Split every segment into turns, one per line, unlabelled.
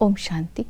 ओम शांति।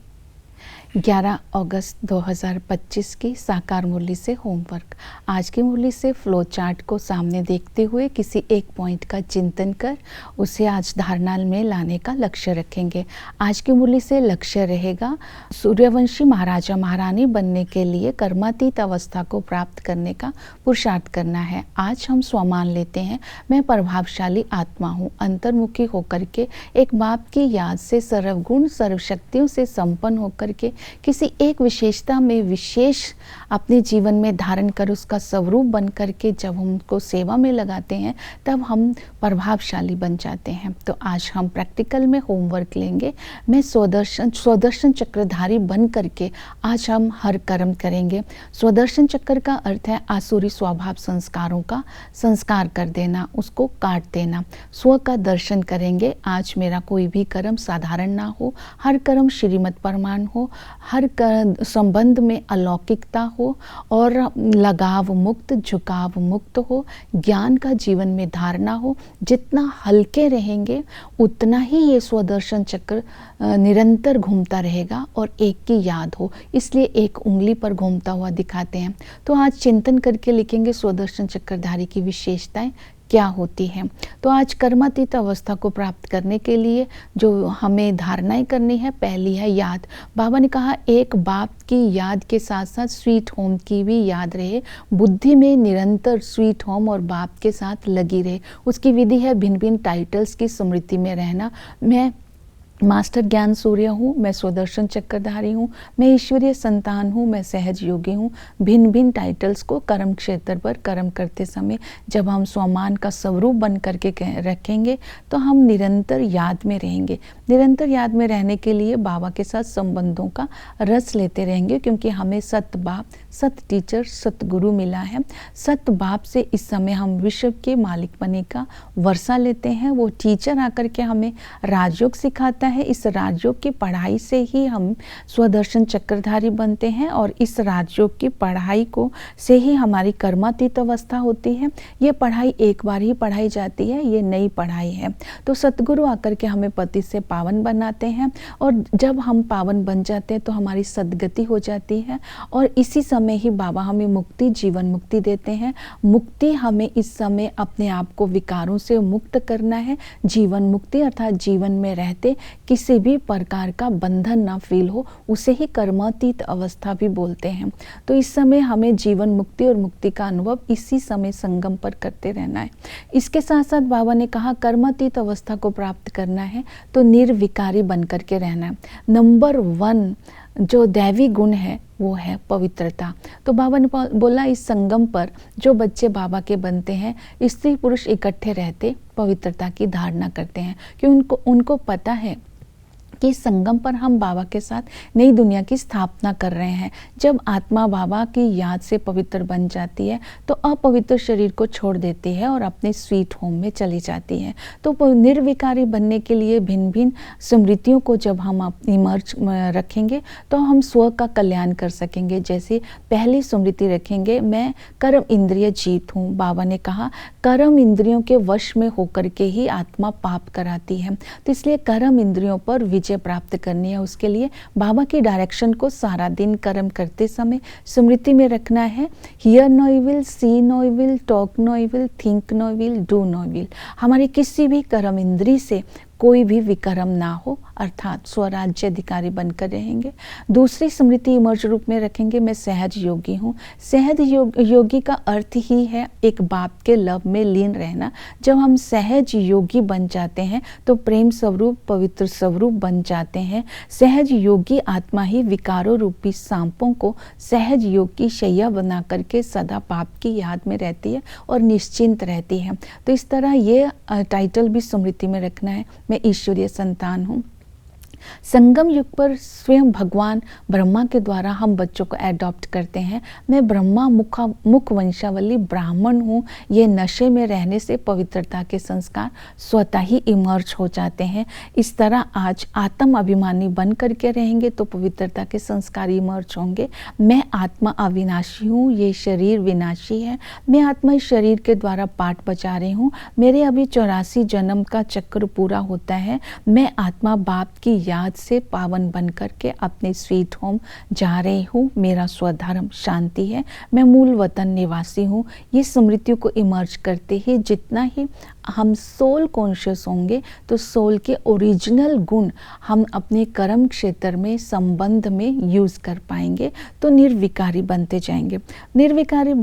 11 अगस्त 2025 की साकार मुरली से होमवर्क। आज की मुरली से फ्लो चार्ट को सामने देखते हुए किसी एक पॉइंट का चिंतन कर उसे आज धारणा में लाने का लक्ष्य रखेंगे। आज की मुरली से लक्ष्य रहेगा सूर्यवंशी महाराजा महारानी बनने के लिए कर्मातीत अवस्था को प्राप्त करने का पुरुषार्थ करना है। आज हम स्वमान लेते हैं, मैं प्रभावशाली आत्मा हूँ। अंतर्मुखी होकर के एक बाप की याद से सर्वगुण सर्वशक्तियों से संपन्न होकर के किसी एक विशेषता में विशेष अपने जीवन में धारण कर उसका स्वरूप बन करके जब हम उनको सेवा में लगाते हैं तब हम प्रभावशाली बन जाते हैं। तो आज हम प्रैक्टिकल में होमवर्क लेंगे। मैं स्वदर्शन चक्रधारी बन करके आज हम हर कर्म करेंगे। स्वदर्शन चक्र का अर्थ है आसुरी स्वभाव संस्कारों का संस्कार कर देना, उसको काट देना। स्व का दर्शन करेंगे। आज मेरा कोई भी कर्म साधारण ना हो, हर कर्म श्रीमत प्रमाण हो, हर संबंध में अलौकिकता हो और लगाव मुक्त झुकाव मुक्त हो, ज्ञान का जीवन में धारणा हो। जितना हल्के रहेंगे उतना ही ये स्वदर्शन चक्र निरंतर घूमता रहेगा और एक की याद हो, इसलिए एक उंगली पर घूमता हुआ दिखाते हैं। तो आज चिंतन करके लिखेंगे स्वदर्शन चक्रधारी की विशेषताएं क्या होती हैं। तो आज कर्मातीत अवस्था को प्राप्त करने के लिए जो हमें धारणाएं करनी है, पहली है याद। बाबा ने कहा एक बाप की याद के साथ साथ स्वीट होम की भी याद रहे। बुद्धि में निरंतर स्वीट होम और बाप के साथ लगी रहे। उसकी विधि है भिन्न भिन्न टाइटल्स की स्मृति में रहना। मैं मास्टर ज्ञान सूर्य हूँ, मैं स्वदर्शन चक्रधारी हूँ, मैं ईश्वरीय संतान हूँ, मैं सहज योगी हूँ। भिन्न भिन्न टाइटल्स को कर्म क्षेत्र पर कर्म करते समय जब हम स्वमान का स्वरूप बन करके रखेंगे तो हम निरंतर याद में रहेंगे। निरंतर याद में रहने के लिए बाबा के साथ संबंधों का रस लेते रहेंगे, क्योंकि हमें सत बाप, सत टीचर, सतगुरु मिला है। सत बाप से इस समय हम विश्व के मालिक बने का वर्षा लेते हैं। वो टीचर आकर के हमें राजयोग सिखाता है। इस राजयोग की पढ़ाई से ही हम स्वदर्शन चक्रधारी बनते हैं और इस राजयोग की पढ़ाई को से ही हमारी कर्मातीत अवस्था होती है। ये पढ़ाई एक बार ही पढ़ाई जाती है, ये नई पढ़ाई है। तो सतगुरु आकर के हमें पति से पावन बनाते हैं और जब हम पावन बन जाते हैं तो हमारी सदगति हो जाती है और इसी समय ही बाबा हमें मुक्ति, जीवन मुक्ति देते हैं। मुक्ति हमें इस समय अपने आप को विकारों से मुक्त करना है। जीवन मुक्ति अर्थात जीवन में रहते किसी भी प्रकार का बंधन ना फील हो, उसे ही कर्मातीत अवस्था भी बोलते हैं। तो इस समय हमें जीवन मुक्ति और मुक्ति का अनुभव इसी समय संगम पर करते रहना है। इसके साथ साथ बाबा ने कहा कर्मातीत अवस्था को प्राप्त करना है तो निर्विकारी बन करके रहना है। नंबर 1 जो दैवी गुण है वो है पवित्रता। तो बाबा ने बोला इस संगम पर जो बच्चे बाबा के बनते हैं, स्त्री पुरुष इकट्ठे रहते पवित्रता की धारणा करते हैं, कि उनको पता है कि संगम पर हम बाबा के साथ नई दुनिया की स्थापना कर रहे हैं। जब आत्मा बाबा की याद से पवित्र बन जाती है तो अपवित्र शरीर को छोड़ देती है और अपने स्वीट होम में चली जाती है। तो निर्विकारी बनने के लिए भिन्न भिन्न स्मृतियों को जब हम इमर्ज रखेंगे तो हम स्व का कल्याण कर सकेंगे। जैसे पहली स्मृति रखेंगे, मैं कर्म इंद्रिय जीत हूँ। बाबा ने कहा कर्म इंद्रियों के वश में होकर के ही आत्मा पाप कराती है। तो इसलिए कर्म इंद्रियों पर विजय प्राप्त करनी है। उसके लिए बाबा की डायरेक्शन को सारा दिन कर्म करते समय स्मृति में रखना है। Hear no evil, see no evil, talk no evil, think no evil, do no evil. हमारे किसी भी कर्म इंद्री से कोई भी विकर्म ना हो, अर्थात स्वराज्य अधिकारी बनकर रहेंगे। दूसरी स्मृति इमर्ज रूप में रखेंगे, मैं सहज योगी हूँ। सहज योगी का अर्थ ही है एक बाप के लव में लीन रहना। जब हम सहज योगी बन जाते हैं तो प्रेम स्वरूप, पवित्र स्वरूप बन जाते हैं। सहज योगी आत्मा ही विकारों रूपी सांपों को सहज योग की शैया बना करके सदा बाप की याद में रहती है और निश्चिंत रहती है। तो इस तरह ये टाइटल भी स्मृति में रखना है, मैं ईश्वरीय संतान हूँ। संगम युग पर स्वयं भगवान ब्रह्मा के द्वारा हम बच्चों को एडॉप्ट करते हैं। मैं ब्रह्मा मुख वंशावली ब्राह्मण हूँ। ये नशे में रहने से पवित्रता के संस्कार स्वतः ही इमर्ज हो जाते हैं। इस तरह आज आत्म अभिमानी बन करके रहेंगे तो पवित्रता के संस्कार इमर्ज होंगे। मैं आत्मा अविनाशी हूँ, ये शरीर विनाशी है। मैं आत्मा इस शरीर के द्वारा पाठ बचा रही हूँ। मेरे अभी 84 जन्म का चक्र पूरा होता है। मैं आत्मा बाप की याद से पावन बन करके अपने स्वीट होम जा रही हूँ। मेरा स्वधर्म शांति है, मैं मूल वतन निवासी हूँ। ये स्मृतियों को इमर्ज करते ही जितना ही हम सोल कॉन्शियस होंगे तो सोल के ओरिजिनल गुण हम अपने कर्म क्षेत्र में संबंध में यूज़ कर पाएंगे, तो निर्विकारी बनते जाएंगे। निर्विकारी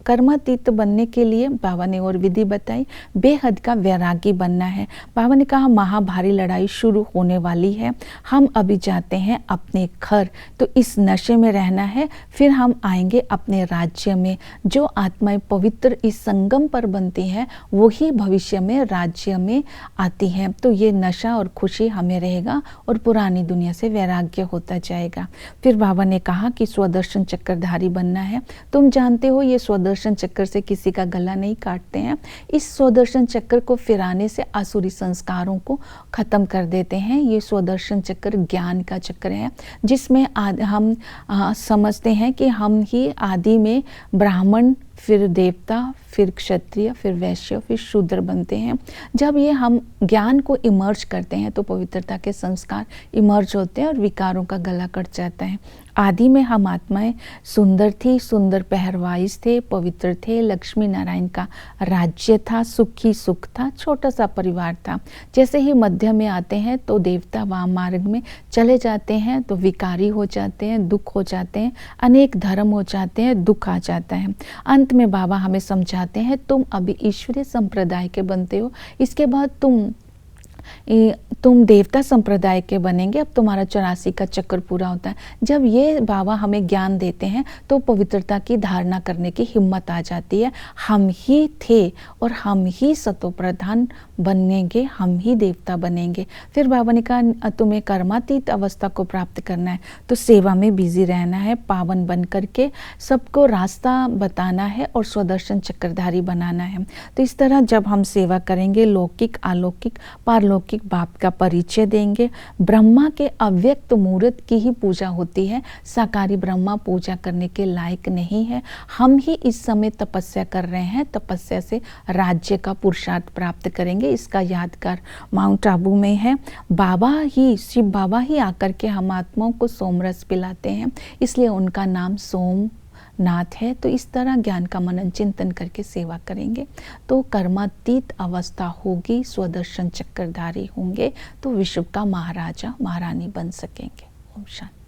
कर्मातीत बनने के लिए बाबा ने और विधि बताई, बेहद का वैरागी बनना है। बाबा ने कहा महाभारी लड़ाई शुरू होने वाली है, हम अभी जाते हैं अपने घर, तो इस नशे में रहना है, फिर हम आएंगे अपने राज्य में। जो आत्माएं पवित्र इस संगम पर बनती हैं वही भविष्य में राज्य में आती हैं। तो ये नशा और खुशी हमें रहेगा और पुरानी दुनिया से वैराग्य होता जाएगा। फिर बाबा ने कहा कि स्वदर्शन चक्रधारी बनना है। तुम जानते हो ये स्वदर्शन चक्र से किसी का गला नहीं काटते हैं। इस स्वदर्शन चक्र को फिराने से आसुरी संस्कारों को खत्म कर देते हैं। ये स्वदर्शन चक्र ज्ञान का चक्र है, जिसमें हम समझते हैं कि हम ही आदि में ब्राह्मण, फिर देवता, फिर क्षत्रिय, फिर वैश्य, फिर शूद्र बनते हैं। जब ये हम ज्ञान को इमर्ज करते हैं तो पवित्रता के संस्कार इमर्ज होते हैं और विकारों का गला कट जाता है। आदि में हम आत्माएं सुंदर थी, सुंदर पहरवाइज थे, पवित्र थे, लक्ष्मी नारायण का राज्य था, सुखी सुख था, छोटा सा परिवार था। जैसे ही मध्य में आते हैं तो देवता वाम मार्ग में चले जाते हैं तो विकारी हो जाते हैं, दुख हो जाते हैं, अनेक धर्म हो जाते हैं, दुख आ जाता है। अंत में बाबा हमें समझाते हैं तुम अभी ईश्वरीय संप्रदाय के बनते हो, इसके बाद तुम देवता संप्रदाय के बनेंगे। अब तुम्हारा 84 का चक्र पूरा होता है। जब ये बाबा हमें ज्ञान देते हैं तो पवित्रता की धारणा करने की हिम्मत आ जाती है। हम ही थे और हम ही सतो प्रधान बनेंगे, हम ही देवता बनेंगे। फिर बाबा ने कहा तुम्हें कर्मातीत अवस्था को प्राप्त करना है तो सेवा में बिजी रहना है, पावन बन करके सबको रास्ता बताना है और स्वदर्शन चक्रधारी बनाना है। तो इस तरह जब हम सेवा करेंगे, लौकिक, अलौकिक, पारलौकिक बाप का परिचय देंगे। ब्रह्मा के अव्यक्त मूर्त की ही पूजा होती है, साकारी ब्रह्मा पूजा करने के लायक नहीं है। हम ही इस समय तपस्या कर रहे हैं, तपस्या से राज्य का पुरुषार्थ प्राप्त करेंगे। इसका यादगार माउंट आबू में है। बाबा ही, शिव बाबा ही आकर के हम आत्माओं को सोमरस पिलाते हैं, इसलिए उनका नाम सोमनाथ है। तो इस तरह ज्ञान का मनन चिंतन करके सेवा करेंगे तो कर्मातीत अवस्था होगी, स्वदर्शन चक्रधारी होंगे तो विश्व का महाराजा महारानी बन सकेंगे। ओम शांति।